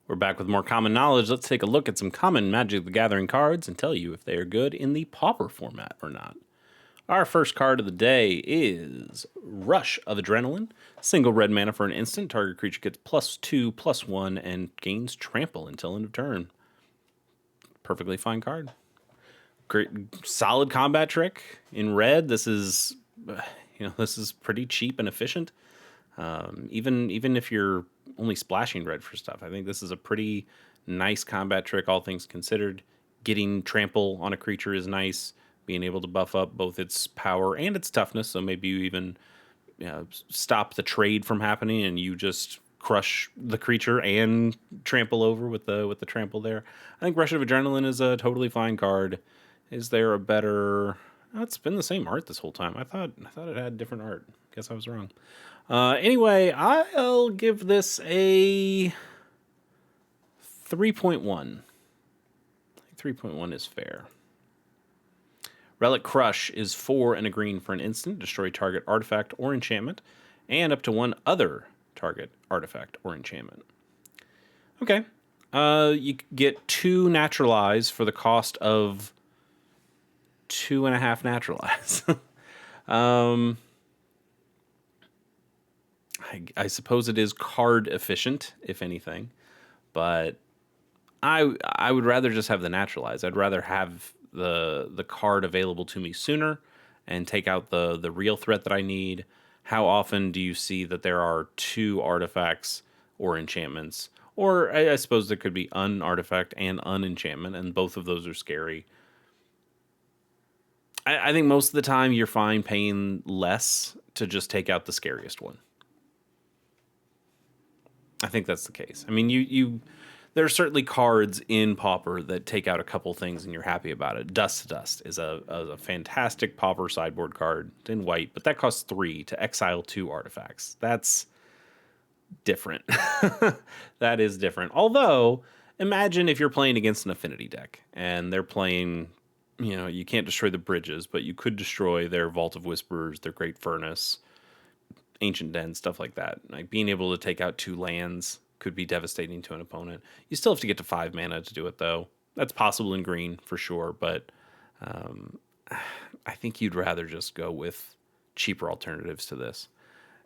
We're back with more common knowledge. Let's take a look at some common Magic the Gathering cards and tell you if they are good in the Pauper format or not. Our first card of the day is Rush of Adrenaline. Single red mana for an instant. Target creature gets +2/+1 and gains trample until end of turn. Perfectly fine card. Great, solid combat trick in red. This is, this is pretty cheap and efficient. Even if you're only splashing red for stuff, I think this is a pretty nice combat trick, all things considered. Getting trample on a creature is nice. Being able to buff up both its power and its toughness, so maybe you even stop the trade from happening and you just crush the creature and trample over with the trample there. I think Rush of Adrenaline is a totally fine card. Is there a better? Oh, it's been the same art this whole time. I thought it had different art. Guess I was wrong. Anyway, I'll give this a 3.1. 3.1 is fair. Relic Crush is 4 and a green for an instant. Destroy target artifact or enchantment, and up to one other target artifact or enchantment. Okay. You get 2 naturalize for the cost of 2.5 naturalize. I suppose it is card efficient, if anything, but I would rather just have the naturalize. I'd rather have the card available to me sooner and take out the real threat that I need. How often do you see that there are 2 artifacts or enchantments? Or I suppose there could be an artifact and an enchantment, and both of those are scary. I think most of the time you're fine paying less to just take out the scariest one. I think that's the case. I mean, there are certainly cards in Pauper that take out a couple things and you're happy about it. Dust to Dust is a fantastic Pauper sideboard card. It's in white, but that costs 3 to exile 2 artifacts. That's different. That is different. Although, imagine if you're playing against an affinity deck and they're playing, you can't destroy the bridges, but you could destroy their Vault of Whispers, their Great Furnace, Ancient Den, stuff like that. Like being able to take out 2 lands could be devastating to an opponent. You still have to get to 5 mana to do it, though. That's possible in green for sure, but I think you'd rather just go with cheaper alternatives to this.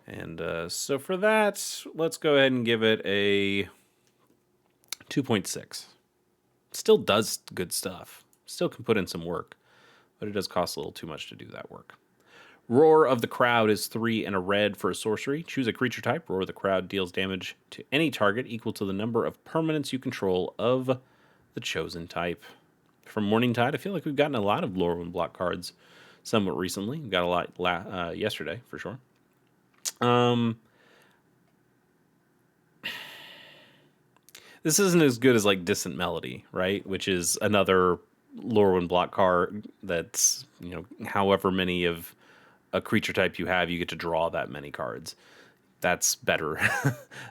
And so for that, let's go ahead and give it a 2.6. Still does good stuff. Still can put in some work, but it does cost a little too much to do that work. Roar of the Crowd is 3 and a red for a sorcery. Choose a creature type. Roar of the Crowd deals damage to any target equal to the number of permanents you control of the chosen type. From Morningtide, I feel like we've gotten a lot of Lorwyn block cards somewhat recently. We got a lot yesterday, for sure. This isn't as good as like Distant Melody, right? Which is another Lorwyn block card that's, however many of a creature type you have, you get to draw that many cards. That's better.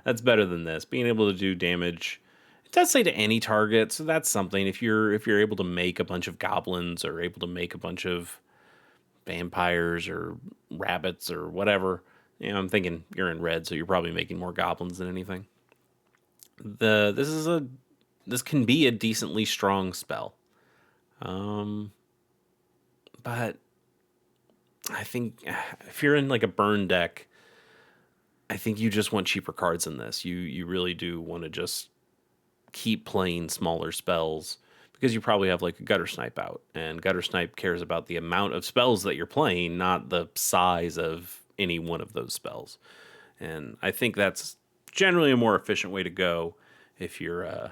That's better than this. Being able to do damage. It does say to any target, so that's something. If you're able to make a bunch of goblins or able to make a bunch of vampires or rabbits or whatever, I'm thinking you're in red, so you're probably making more goblins than anything. This can be a decently strong spell. But I think if you're in like a burn deck, I think you just want cheaper cards than this. You really do want to just keep playing smaller spells because you probably have like a Gutter Snipe out, and Gutter Snipe cares about the amount of spells that you're playing, not the size of any one of those spells. And I think that's generally a more efficient way to go if you're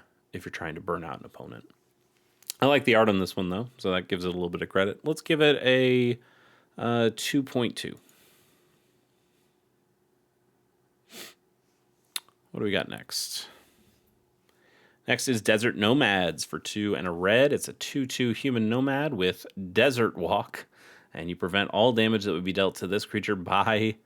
trying to burn out an opponent. I like the art on this one though, so that gives it a little bit of credit. Let's give it a 2.2. What do we got next? Next is Desert Nomads for 2 and a red. It's a 2/2 human nomad with Desert Walk, and you prevent all damage that would be dealt to this creature by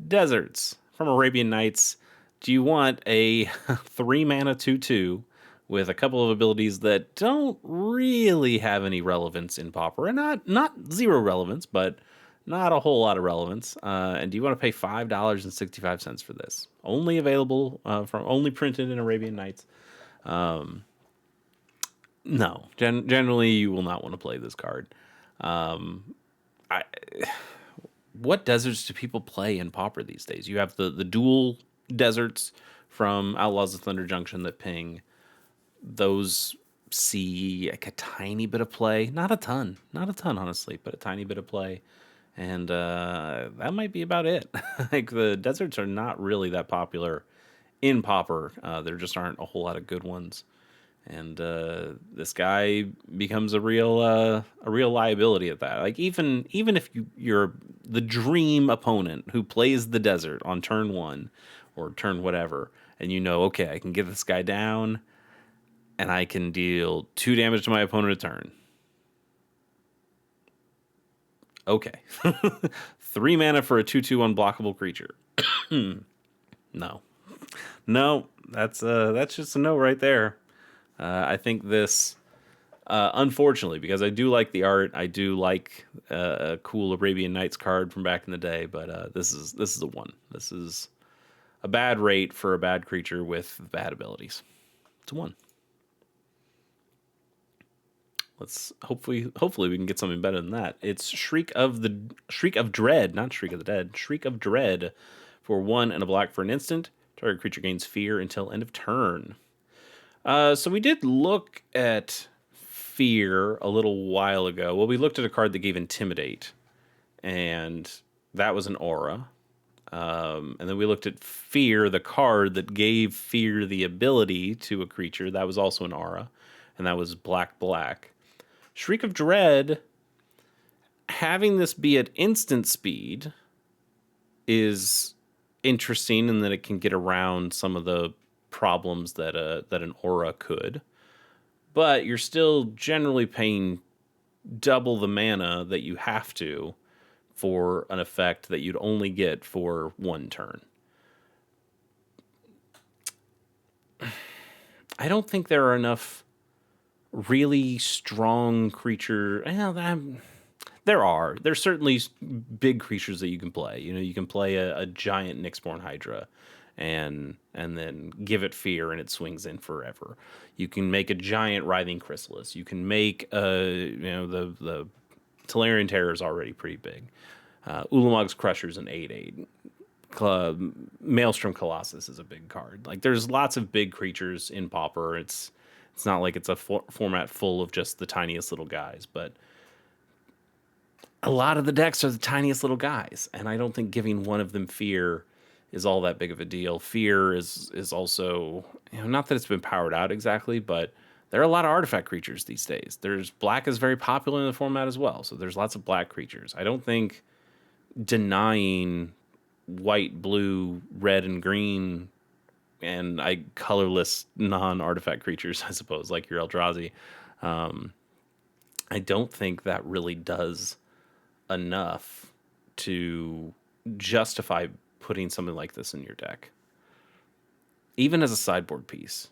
deserts. From Arabian Nights, do you want a 3 mana 2/2 with a couple of abilities that don't really have any relevance in Pauper, and not zero relevance, but not a whole lot of relevance. And do you want to pay $5.65 for this? Only available only printed in Arabian Nights. No, generally you will not want to play this card. What deserts do people play in Pauper these days? You have the dual deserts from Outlaws of Thunder Junction that ping. Those see like a tiny bit of play. Not a ton. Not a ton, honestly, but a tiny bit of play. And that might be about it. Like, the deserts are not really that popular in Pauper. There just aren't a whole lot of good ones. And this guy becomes a real liability at that. Like, even if you're the dream opponent who plays the desert on turn one or turn whatever, and you know, okay, I can get this guy down, and I can deal 2 damage to my opponent a turn. Okay, 3 mana for a 2/2 unblockable creature. No, that's just a no right there. I think this, unfortunately, because I do like the art, I do like a cool Arabian Nights card from back in the day, but this is a 1. This is a bad rate for a bad creature with bad abilities. It's a 1. Let's hopefully we can get something better than that. It's Shriek of Dread, not Shriek of the Dead. Shriek of Dread for 1 and a black for an instant. Target creature gains fear until end of turn. So we did look at fear a little while ago. Well, we looked at a card that gave Intimidate, and that was an aura. And then we looked at Fear, the card that gave Fear the ability to a creature. That was also an aura, and that was black. Shriek of Dread, having this be at instant speed, is interesting in that it can get around some of the problems that an aura could. But you're still generally paying double the mana that you have to for an effect that you'd only get for 1 turn. I don't think there are enough really strong creature. There's certainly big creatures that you can play. You know, you can play a giant Nyxborn Hydra and then give it fear and it swings in forever. You can make a giant Writhing Chrysalis. You can make the Talarian Terror is already pretty big. Ulamog's Crusher's an 8/8. Maelstrom Colossus is a big card. Like, there's lots of big creatures in Pauper. It's not like it's a format full of just the tiniest little guys, but a lot of the decks are the tiniest little guys, and I don't think giving one of them fear is all that big of a deal. Fear is also, not that it's been powered out exactly, but there are a lot of artifact creatures these days. Black is very popular in the format as well, so there's lots of black creatures. I don't think denying white, blue, red, and green, and colorless non-artifact creatures, I suppose, like your Eldrazi, I don't think that really does enough to justify putting something like this in your deck, even as a sideboard piece.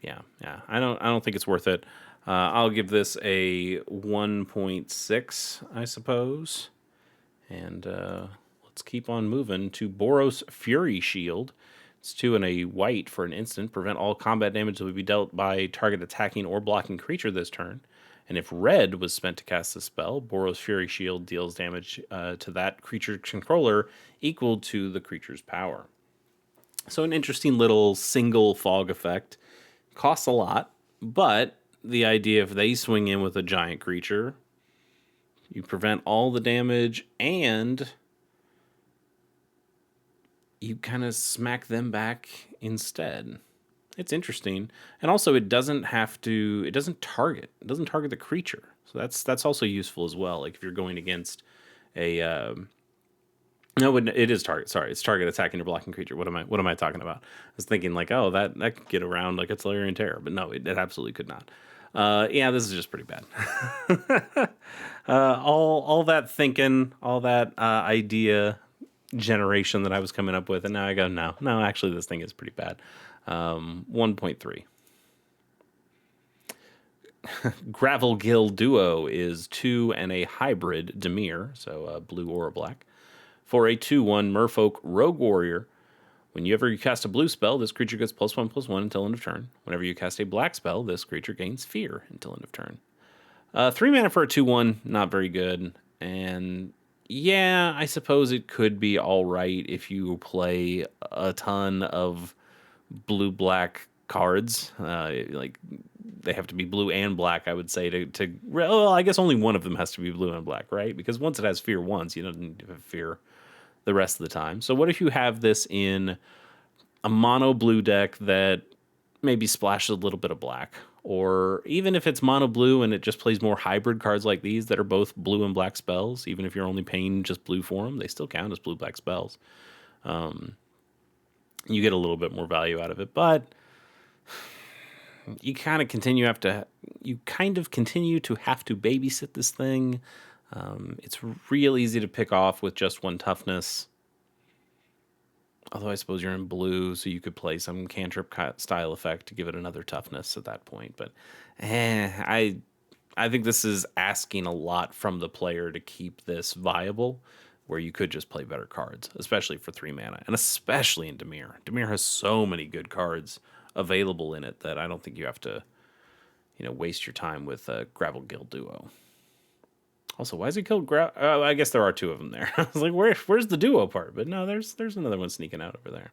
Yeah, I don't think it's worth it. I'll give this a 1.6, I suppose. And let's keep on moving to Boros Fury Shield. It's 2 and a white for an instant. Prevent all combat damage that would be dealt by target attacking or blocking creature this turn. And if red was spent to cast the spell, Boros Fury Shield deals damage to that creature's controller equal to the creature's power. So an interesting little single fog effect. Costs a lot, but the idea if they swing in with a giant creature, you prevent all the damage and you kind of smack them back instead. It's interesting. And also it doesn't target the creature. So that's also useful as well. Like if you're going against a no, it is target. Sorry, it's target attacking or blocking creature. What am I talking about? I was thinking like, oh, that could get around like a Talarian Terror, but no, it absolutely could not. Yeah, this is just pretty bad. All that thinking, all that idea generation that I was coming up with, and now I go, no, actually, this thing is pretty bad. 1.3. Gravel Gill Duo is 2 and a hybrid Dimir, so blue or black. For a 2/1 Merfolk Rogue Warrior, Whenever you cast a blue spell, this creature gets +1/+1 until end of turn. Whenever you cast a black spell, this creature gains fear until end of turn. 3 mana for a 2/1, not very good. And yeah, I suppose it could be all right if you play a ton of blue-black cards. Like they have to be blue and black, I would say. Well, I guess only one of them has to be blue and black, right? Because once it has fear once, you don't need to have fear the rest of the time. So what if you have this in a mono blue deck that maybe splashes a little bit of black? Or even if it's mono blue and it just plays more hybrid cards like these that are both blue and black spells, even if you're only paying just blue for them, they still count as blue-black spells. You get a little bit more value out of it, but you kind of continue to have to babysit this thing. It's real easy to pick off with just one toughness. Although I suppose you're in blue, so you could play some cantrip style effect to give it another toughness at that point. But I think this is asking a lot from the player to keep this viable, where you could just play better cards, especially for 3 mana, and especially in Dimir. Dimir has so many good cards available in it that I don't think you have to, waste your time with a Gravel Guild Duo. Also, why is he killed I guess there are 2 of them there. I was like, where's the duo part? But no, there's another one sneaking out over there.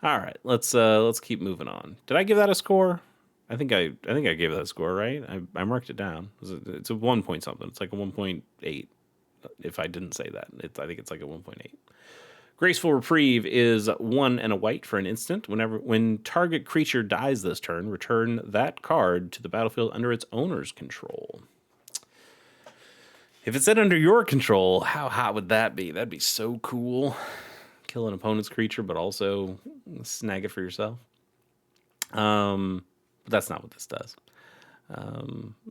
All right, let's keep moving on. Did I give that a score? I think I gave that a score, right? I marked it down. It's a 1 point something. It's like a 1.8. If I didn't say that, I think it's like a 1.8. Graceful Reprieve is 1 and a white for an instant. When target creature dies this turn, return that card to the battlefield under its owner's control. If it's set under your control, how hot would that be? That'd be so cool. Kill an opponent's creature, but also snag it for yourself. But that's not what this does.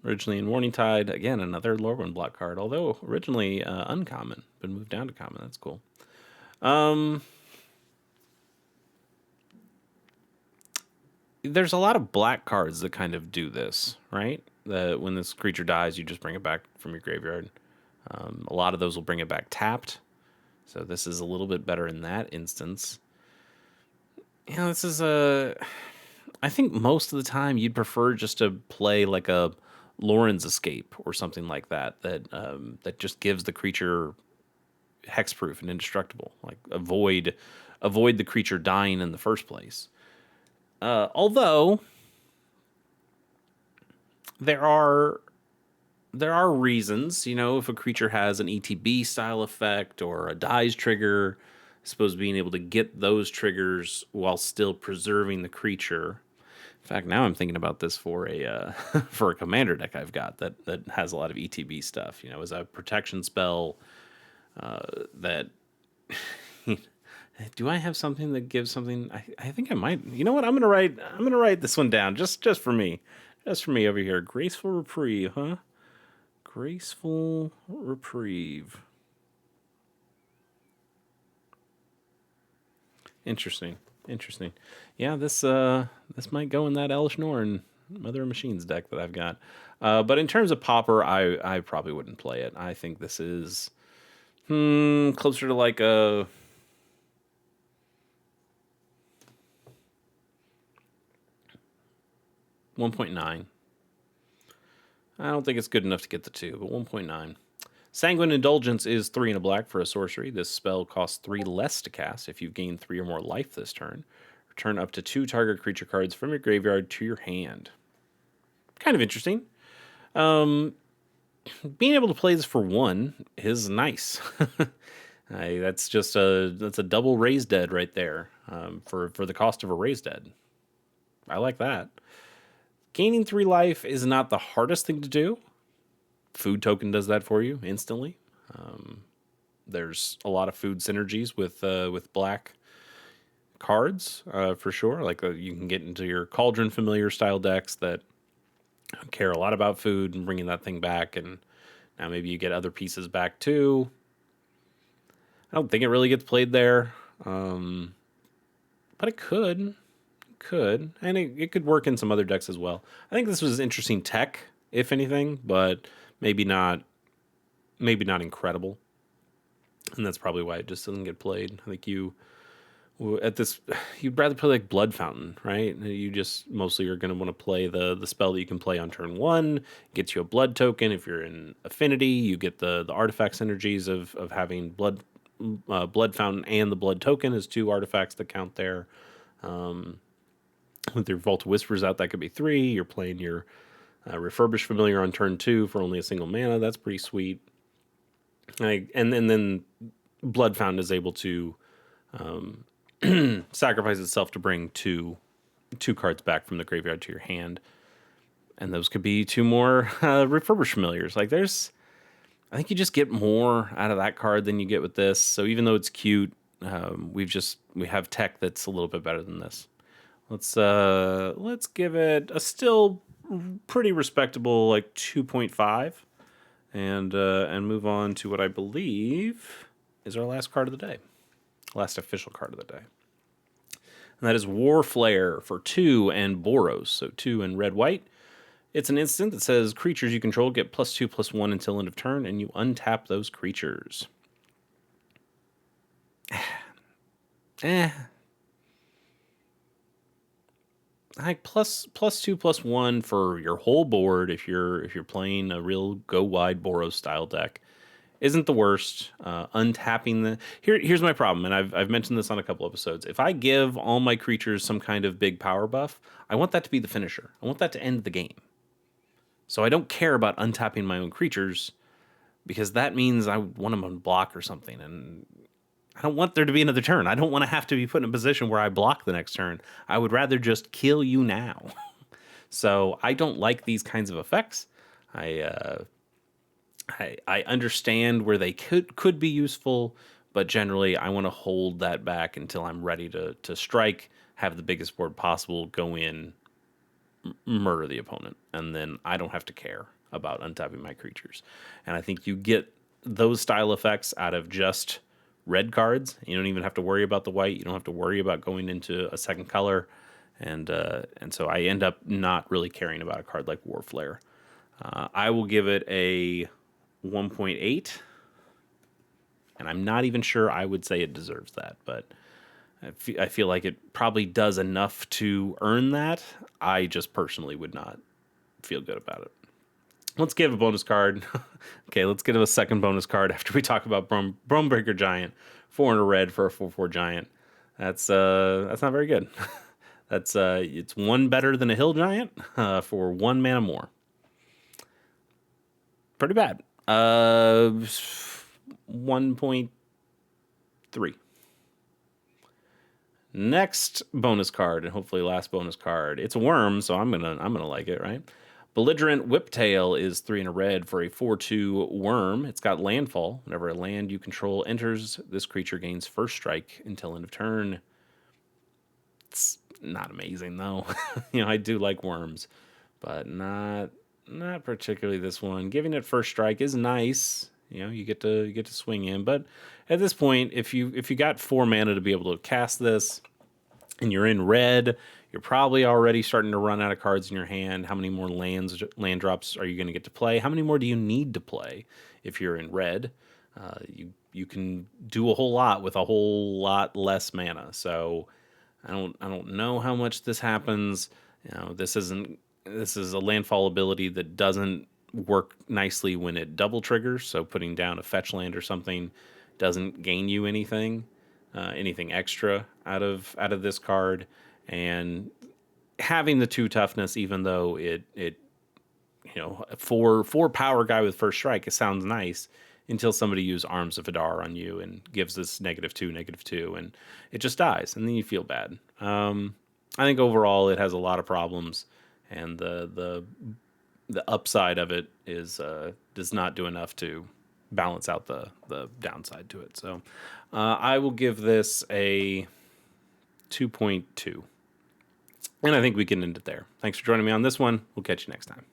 Originally in Warning Tide, again, another Lorwyn block card, although originally uncommon, but moved down to common. That's cool. There's a lot of black cards that kind of do this, right? That when this creature dies, you just bring it back from your graveyard. A lot of those will bring it back tapped. So this is a little bit better in that instance. This is I think most of the time you'd prefer just to play like a Lauren's Escape or something like that that just gives the creature hexproof and indestructible. Like avoid the creature dying in the first place. Although there are reasons, if a creature has an ETB style effect or a dies trigger, I suppose being able to get those triggers while still preserving the creature. In fact, now I'm thinking about this for a for a commander deck I've got that has a lot of ETB stuff. As a protection spell that. Do I have something that gives something? I think I might. You know what? I'm gonna write this one down just for me, over here. Graceful Reprieve, huh? Graceful Reprieve. Interesting. Yeah, this might go in that Elish Norn Mother of Machines deck that I've got. But in terms of Pauper, I probably wouldn't play it. I think this is closer to like a 1.9. I don't think it's good enough to get the 2, but 1.9. Sanguine Indulgence is 3 and a black for a sorcery. This spell costs 3 less to cast if you've gained 3 or more life this turn. Return up to 2 target creature cards from your graveyard to your hand. Kind of interesting. Being able to play this for 1 is nice. That's a double Raise Dead right there for the cost of a Raise Dead. I like that. Gaining 3 life is not the hardest thing to do. Food token does that for you instantly. There's a lot of food synergies with black cards for sure. Like you can get into your Cauldron Familiar style decks that care a lot about food and bringing that thing back, and now maybe you get other pieces back too. I don't think it really gets played there, but it could. And it could work in some other decks as well. I think this was interesting tech, if anything, but maybe not incredible. And that's probably why it just doesn't get played. I think you At this, you'd rather play like Blood Fountain, right? You just mostly are going to want to play the spell that you can play on turn one. Gets you a blood token. If you're in Affinity, you get the artifact synergies of having Blood Fountain and the blood token as two artifacts that count there. With your Vault of Whispers out, that could be three. You're playing your Refurbished Familiar on turn two for only a single mana. That's pretty sweet. And then Blood Fountain is able to sacrifice itself to bring two cards back from the graveyard to your hand, and those could be two more Refurbished Familiars. Like I think you just get more out of that card than you get with this. So even though it's cute, we have tech that's a little bit better than this. Let's give it a still pretty respectable like 2.5, and move on to what I believe is our last card of the day, last official card of the day. And that is War Flare for 2 and Boros, so 2 and red-white. It's an instant that says creatures you control get +2/+1 until end of turn, and you untap those creatures. Like +2/+1 for your whole board if you're playing a real go wide Boros style deck isn't the worst. Untapping here's my problem, and I've mentioned this on a couple episodes. If I give all my creatures some kind of big power buff, I want that to be the finisher. I want that to end the game. So I don't care about untapping my own creatures, because that means I want them on block or something, and I don't want there to be another turn. I don't want to have to be put in a position where I block the next turn. I would rather just kill you now. So I don't like these kinds of effects. I understand where they could be useful, but generally I want to hold that back until I'm ready to strike, have the biggest board possible, go in, murder the opponent, and then I don't have to care about untapping my creatures. And I think you get those style effects out of just red cards. You don't even have to worry about the white. You don't have to worry about going into a second color. And so I end up not really caring about a card like War Flare. I will give it a 1.8, and I'm not even sure I would say it deserves that, but I feel like it probably does enough to earn that. I just personally would not feel good about it. Let's give a bonus card. Okay, let's give a second bonus card after we talk about Bonebreaker Giant. 4 and a red for a 4/4 giant. That's not very good. It's one better than a hill giant for 1 mana more. Pretty bad. 1.3. Next bonus card, and hopefully last bonus card. It's a worm, so I'm gonna like it, right? Belligerent Whiptail is 3 and a red for a 4/2 worm. It's got landfall. Whenever a land you control enters, this creature gains first strike until end of turn. It's not amazing though. I do like worms, but not particularly this one. Giving it first strike is nice. You get to swing in, but at this point, if you got 4 mana to be able to cast this, and you're in red, you're probably already starting to run out of cards in your hand. How many more land drops are you going to get to play? How many more do you need to play if you're in red? You can do a whole lot with a whole lot less mana. So I don't know how much this happens. This is a landfall ability that doesn't work nicely when it double triggers. So putting down a fetch land or something doesn't gain you anything extra out of this card. And having the 2 toughness, even though it for power guy with first strike, it sounds nice until somebody uses Arms of Hadar on you and gives this -2/-2, and it just dies, and then you feel bad. I think overall it has a lot of problems, and the upside of it is does not do enough to balance out the downside to it. So I will give this a 2.2. And I think we can end it there. Thanks for joining me on this one. We'll catch you next time.